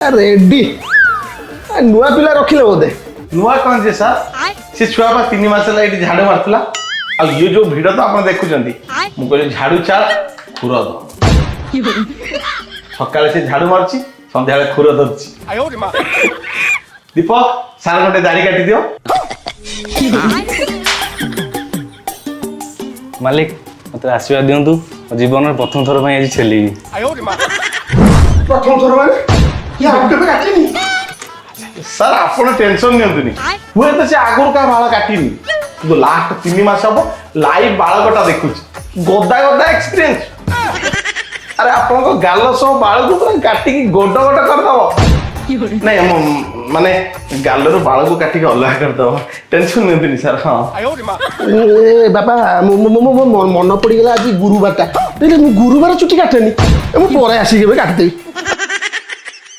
ready नुआ पिला रखिले बोधे नुआ कौन जे सर से छुआ पा 3 मास ला एटी झाड़ू मारतला आ ये जो भिड़ तो आपण देखुचंती मु कहले झाड़ू चाल खुर दो सकाळे से झाड़ू मारची संध्या बेले खुर धरची दीपक सार गटे दाढ़ी काटी दियो मालिक मत आशीर्वाद दिंतु जीवन प्रथम थर आज छेली प्रथम थर माने या अपने पे काटिनी सर आपण टेंशन नियंतुनी हुए तो से आगुर का बाल काटिनी तो लास्ट 3 मास हबो लाइव बाल कटा देखुची गोदा गोदा एक्सपीरियंस अरे आपण को गाल सो बाल को पूरा काटी की गोडो गोडो कर दबो नहीं माने गाल रो बाल को काटी के अलग कर दबो टेंशन नियंतुनी सर हां ए बाबा मन पड़ी गला आज गुरुवार ता गुरुवार छुट्टी काटेनी मु परे आसी के काट देबी